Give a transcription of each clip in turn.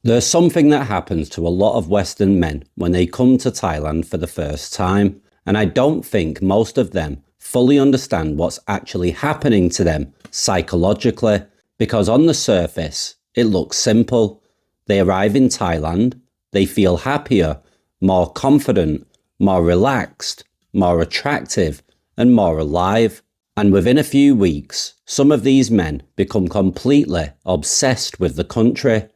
There's something that happens to a lot of Western men when they come to Thailand for the first time, and I don't think most of them fully understand what's actually happening to them psychologically, because on the surface, it looks simple. They arrive in Thailand, they feel happier, more confident, more relaxed, more attractive, and more alive. And within a few weeks, some of these men become completely obsessed with the country.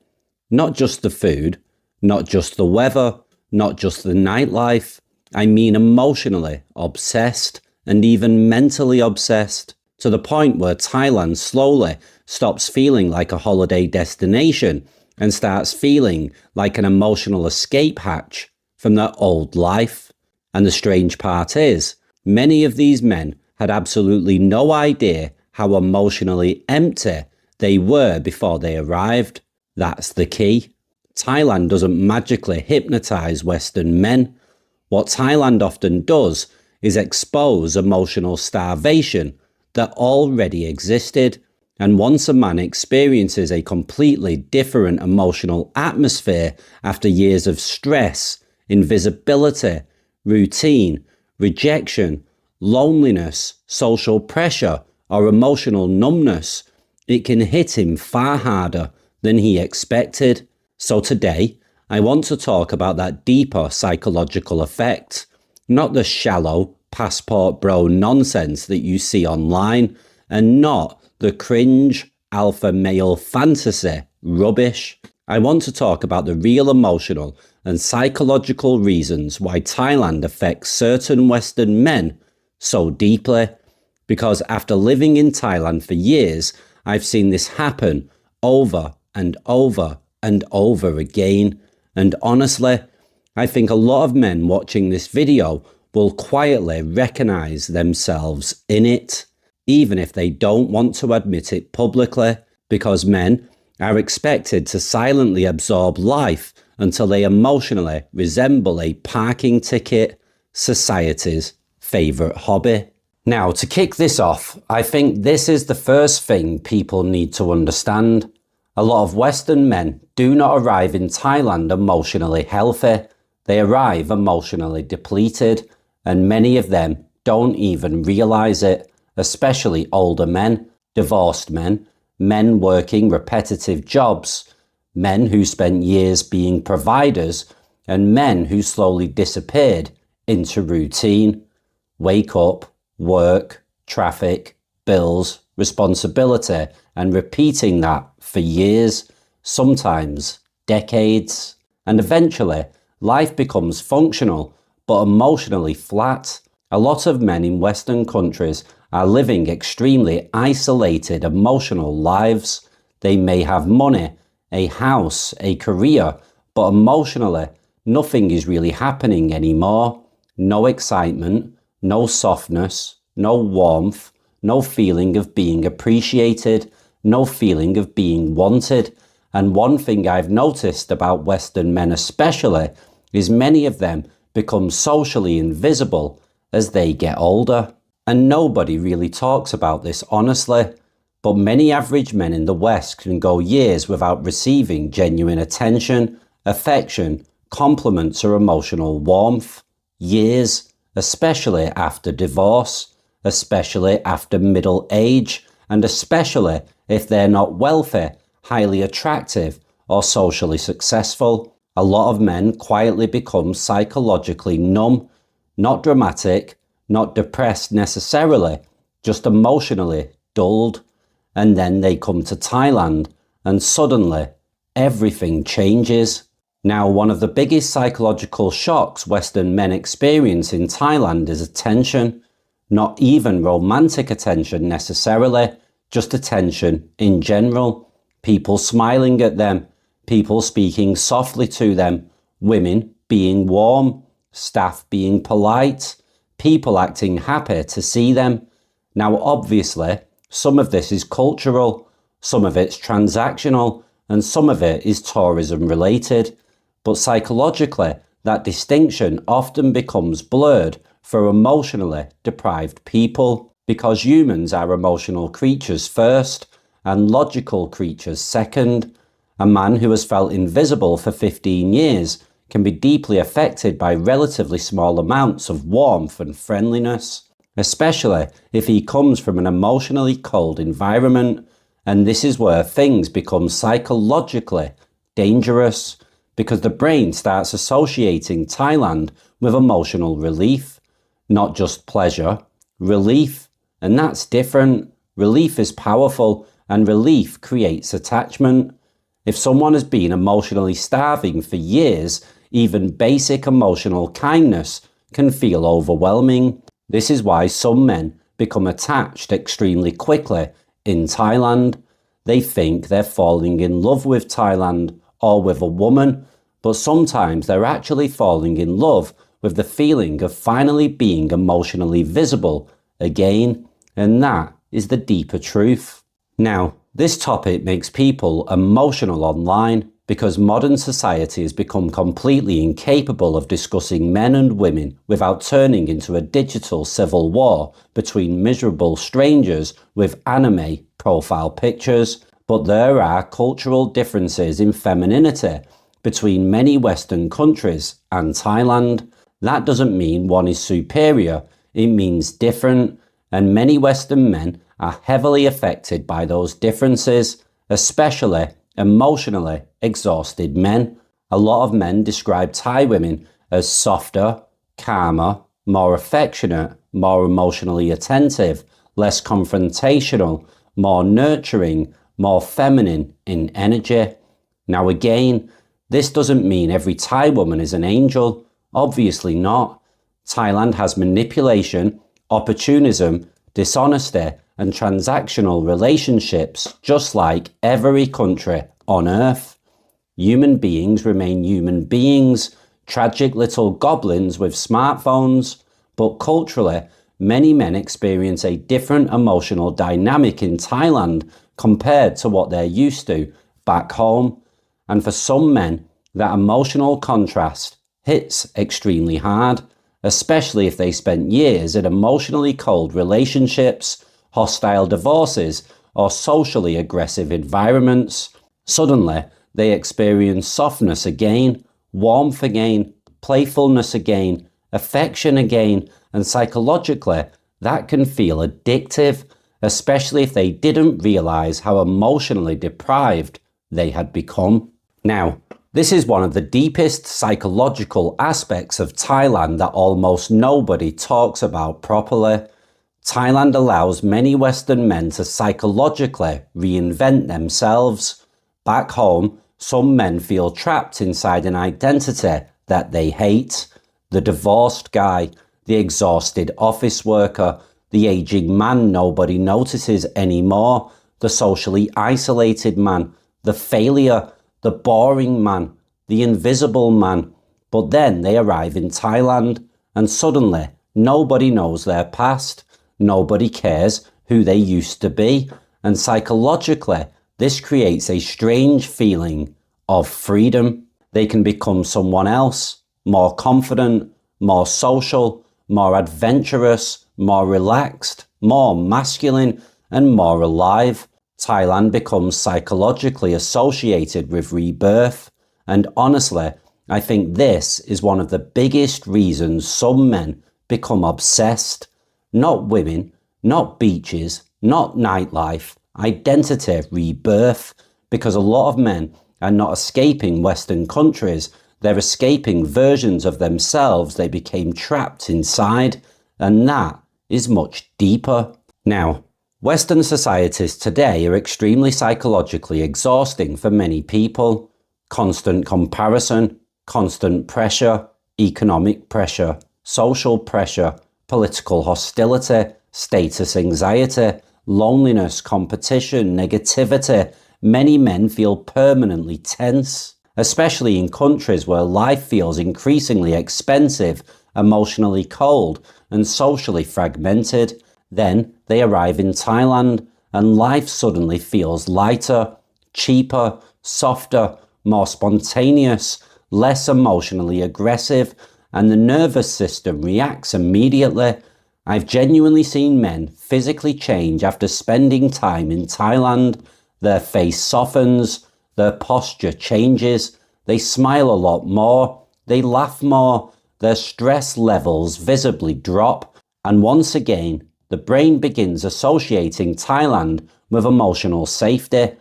Not just the food, not just the weather, not just the nightlife. I mean emotionally obsessed and even mentally obsessed, to the point where Thailand slowly stops feeling like a holiday destination and starts feeling like an emotional escape hatch from their old life. And the strange part is, many of these men had absolutely no idea how emotionally empty they were before they arrived. That's the key. Thailand doesn't magically hypnotize Western men. What Thailand often does is expose emotional starvation that already existed. And once a man experiences a completely different emotional atmosphere after years of stress, invisibility, routine, rejection, loneliness, social pressure, or emotional numbness, it can hit him far harder than he expected. So today, I want to talk about that deeper psychological effect, not the shallow passport bro nonsense that you see online, and not the cringe alpha male fantasy rubbish. I want to talk about the real emotional and psychological reasons why Thailand affects certain Western men so deeply, because after living in Thailand for years, I've seen this happen over and over and over again. And honestly, I think a lot of men watching this video will quietly recognize themselves in it, even if they don't want to admit it publicly, because men are expected to silently absorb life until they emotionally resemble a parking ticket, society's favorite hobby. Now, to kick this off, I think this is the first thing people need to understand. A lot of Western men do not arrive in Thailand emotionally healthy. They arrive emotionally depleted, and many of them don't even realize it, especially older men, divorced men, men working repetitive jobs, men who spent years being providers, and men who slowly disappeared into routine. Wake up, work, traffic, bills, responsibility, and repeating that for years, sometimes decades. And eventually, life becomes functional, but emotionally flat. A lot of men in Western countries are living extremely isolated emotional lives. They may have money, a house, a career, but emotionally, nothing is really happening anymore. No excitement, no softness, no warmth, no feeling of being appreciated, no feeling of being wanted. And one thing I've noticed about Western men especially is many of them become socially invisible as they get older. And nobody really talks about this honestly, but many average men in the West can go years without receiving genuine attention, affection, compliments or emotional warmth. Years, especially after divorce, especially after middle age, and especially if they're not wealthy, highly attractive, or socially successful. A lot of men quietly become psychologically numb, not dramatic, not depressed necessarily, just emotionally dulled. And then they come to Thailand, and suddenly everything changes. Now, one of the biggest psychological shocks Western men experience in Thailand is attention. Not even romantic attention necessarily, just attention in general. People smiling at them, people speaking softly to them, women being warm, staff being polite, people acting happy to see them. Now, obviously, some of this is cultural, some of it's transactional, and some of it is tourism related. But psychologically, that distinction often becomes blurred for emotionally deprived people, because humans are emotional creatures first and logical creatures second. A man who has felt invisible for 15 years can be deeply affected by relatively small amounts of warmth and friendliness, especially if he comes from an emotionally cold environment. And this is where things become psychologically dangerous, because the brain starts associating Thailand with emotional relief, not just pleasure, relief. And that's different. Relief is powerful, and relief creates attachment. If someone has been emotionally starving for years, even basic emotional kindness can feel overwhelming. This is why some men become attached extremely quickly in Thailand. They think they're falling in love with Thailand or with a woman, but sometimes they're actually falling in love with the feeling of finally being emotionally visible again, and that is the deeper truth. Now, this topic makes people emotional online because modern society has become completely incapable of discussing men and women without turning into a digital civil war between miserable strangers with anime profile pictures. But there are cultural differences in femininity between many Western countries and Thailand. That doesn't mean one is superior, it means different, and many Western men are heavily affected by those differences, especially emotionally exhausted men. A lot of men describe Thai women as softer, calmer, more affectionate, more emotionally attentive, less confrontational, more nurturing, more feminine in energy. Now again, this doesn't mean every Thai woman is an angel. Obviously not. Thailand has manipulation, opportunism, dishonesty, and transactional relationships just like every country on earth. Human beings remain human beings, tragic little goblins with smartphones, but culturally, many men experience a different emotional dynamic in Thailand compared to what they're used to back home. And for some men, that emotional contrast hits extremely hard, especially if they spent years in emotionally cold relationships, hostile divorces, or socially aggressive environments. Suddenly, they experience softness again, warmth again, playfulness again, affection again, and psychologically, that can feel addictive, especially if they didn't realize how emotionally deprived they had become. Now, this is one of the deepest psychological aspects of Thailand that almost nobody talks about properly. Thailand allows many Western men to psychologically reinvent themselves. Back home, some men feel trapped inside an identity that they hate. The divorced guy, the exhausted office worker, the aging man nobody notices anymore, the socially isolated man, the failure, the boring man, the invisible man. But then they arrive in Thailand and suddenly nobody knows their past. Nobody cares who they used to be. And psychologically, this creates a strange feeling of freedom. They can become someone else, more confident, more social, more adventurous, more relaxed, more masculine, and more alive. Thailand becomes psychologically associated with rebirth. And honestly, I think this is one of the biggest reasons some men become obsessed. Not women, not beaches, not nightlife, identity rebirth. Because a lot of men are not escaping Western countries, they're escaping versions of themselves they became trapped inside. And that is much deeper. Now, Western societies today are extremely psychologically exhausting for many people. Constant comparison, constant pressure, economic pressure, social pressure, political hostility, status anxiety, loneliness, competition, negativity. Many men feel permanently tense, especially in countries where life feels increasingly expensive, emotionally cold, and socially fragmented. Then they arrive in Thailand and life suddenly feels lighter, cheaper, softer, more spontaneous, less emotionally aggressive, and the nervous system reacts immediately. I've genuinely seen men physically change after spending time in Thailand. Their face softens, their posture changes, they smile a lot more, they laugh more, their stress levels visibly drop, and once again, the brain begins associating Thailand with emotional safety.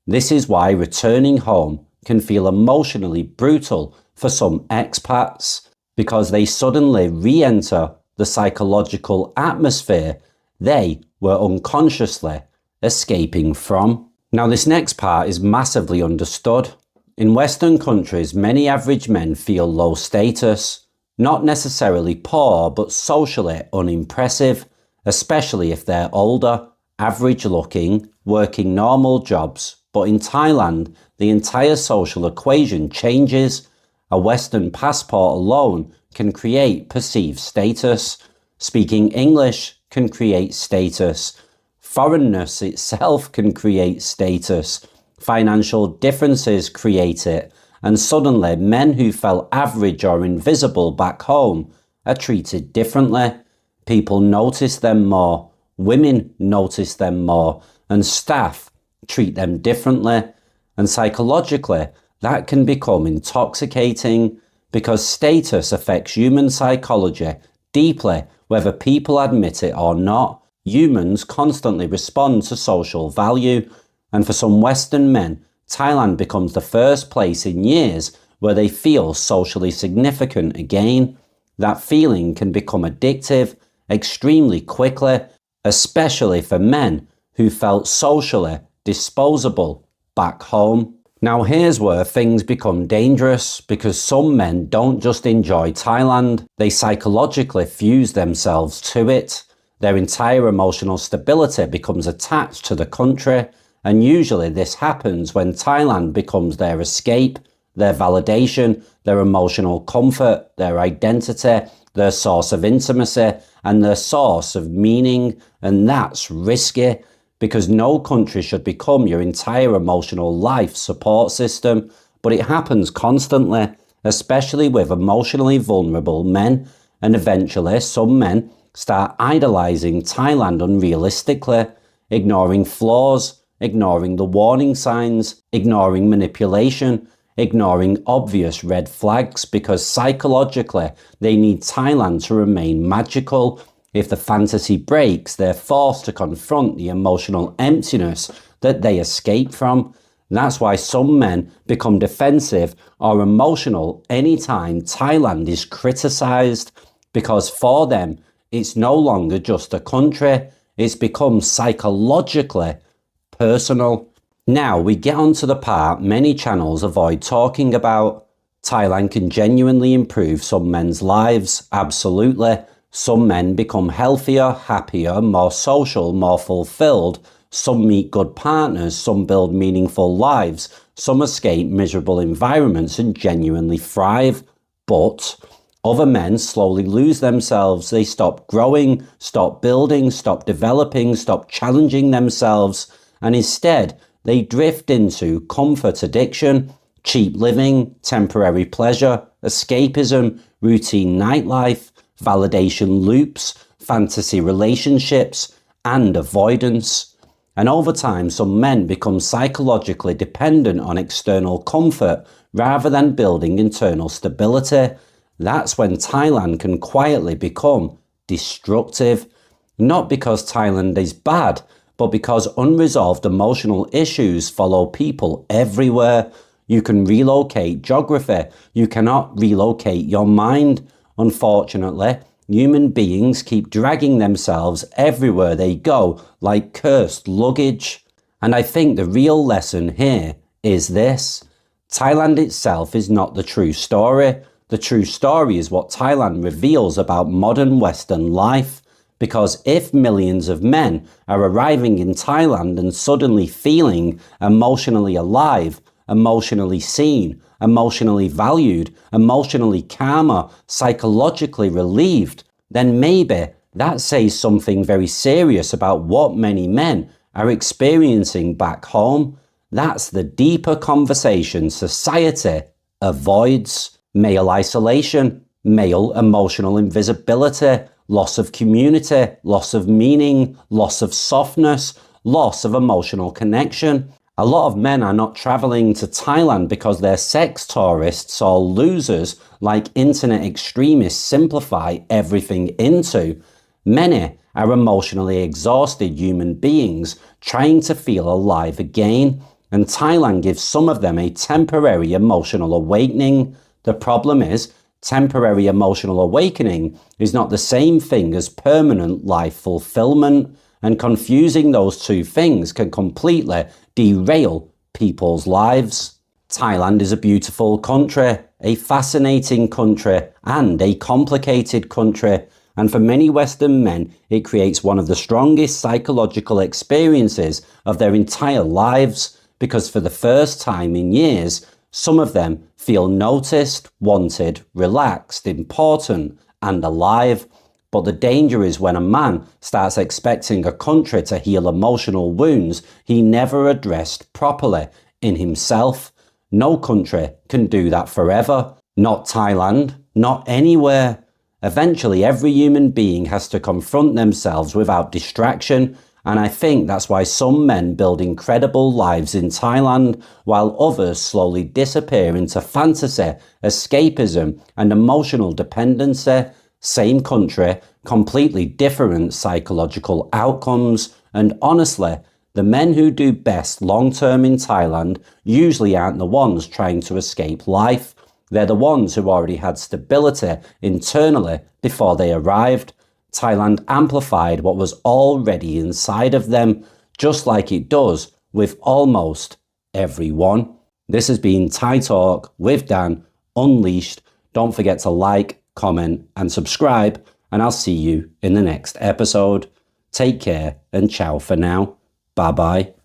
This is why returning home can feel emotionally brutal for some expats, because they suddenly re-enter the psychological atmosphere they were unconsciously escaping from. Now, this next part is massively understood. In Western countries, many average men feel low status, not necessarily poor, but socially unimpressive, especially if they're older, average looking, working normal jobs. But in Thailand, the entire social equation changes. A Western passport alone can create perceived status. Speaking English can create status. Foreignness itself can create status. Financial differences create it. And suddenly, men who felt average or invisible back home are treated differently. People notice them more. Women notice them more. And staff treat them differently. And psychologically, that can become intoxicating because status affects human psychology deeply, whether people admit it or not. Humans constantly respond to social value, and for some Western men, Thailand becomes the first place in years where they feel socially significant again. That feeling can become addictive extremely quickly, especially for men who felt socially disposable back home. Now here's where things become dangerous, because some men don't just enjoy Thailand, they psychologically fuse themselves to it. Their entire emotional stability becomes attached to the country, and usually this happens when Thailand becomes their escape, their validation, their emotional comfort, their identity, their source of intimacy, and their source of meaning. And that's risky, because no country should become your entire emotional life support system, but it happens constantly, especially with emotionally vulnerable men, and eventually some men start idolizing Thailand unrealistically, ignoring flaws, ignoring the warning signs, ignoring manipulation, ignoring obvious red flags, because psychologically they need Thailand to remain magical. If the fantasy breaks, they're forced to confront the emotional emptiness that they escape from. That's why some men become defensive or emotional anytime Thailand is criticized, because for them, it's no longer just a country, it's become psychologically personal. Now we get onto the part many channels avoid talking about. Thailand can genuinely improve some men's lives, absolutely. Some men become healthier, happier, more social, more fulfilled. Some meet good partners, some build meaningful lives, some escape miserable environments and genuinely thrive. But other men slowly lose themselves. They stop growing, stop building, stop developing, stop challenging themselves, and instead they drift into comfort addiction, cheap living, temporary pleasure, escapism, routine nightlife, validation loops, fantasy relationships, and avoidance. And over time, some men become psychologically dependent on external comfort rather than building internal stability. That's when Thailand can quietly become destructive. Not because Thailand is bad, but because unresolved emotional issues follow people everywhere. You can relocate geography, you cannot relocate your mind. Unfortunately, human beings keep dragging themselves everywhere they go like cursed luggage. And I think the real lesson here is this: Thailand itself is not the true story. The true story is what Thailand reveals about modern Western life. Because if millions of men are arriving in Thailand and suddenly feeling emotionally alive, emotionally seen, emotionally valued, emotionally calmer, psychologically relieved, then maybe that says something very serious about what many men are experiencing back home. That's the deeper conversation society avoids. Male isolation, male emotional invisibility, loss of community, loss of meaning, loss of softness, loss of emotional connection. A lot of men are not traveling to Thailand because they're sex tourists or losers like internet extremists simplify everything into. Many are emotionally exhausted human beings trying to feel alive again, and Thailand gives some of them a temporary emotional awakening. The problem is, temporary emotional awakening is not the same thing as permanent life fulfillment, and confusing those two things can completely derail people's lives. Thailand is a beautiful country, a fascinating country, and a complicated country. And for many Western men, it creates one of the strongest psychological experiences of their entire lives, because for the first time in years, some of them feel noticed, wanted, relaxed, important, and alive. But the danger is when a man starts expecting a country to heal emotional wounds he never addressed properly in himself. No country can do that forever. Not Thailand, not anywhere. Eventually, every human being has to confront themselves without distraction, and I think that's why some men build incredible lives in Thailand, while others slowly disappear into fantasy, escapism, and emotional dependency. Same country, completely different psychological outcomes, and honestly, the men who do best long-term in Thailand usually aren't the ones trying to escape life. They're the ones who already had stability internally before they arrived. Thailand amplified what was already inside of them, just like it does with almost everyone. This has been Thai Talk with Dan Unleashed. Don't forget to like, comment, and subscribe, and I'll see you in the next episode. Take care and ciao for now. Bye bye.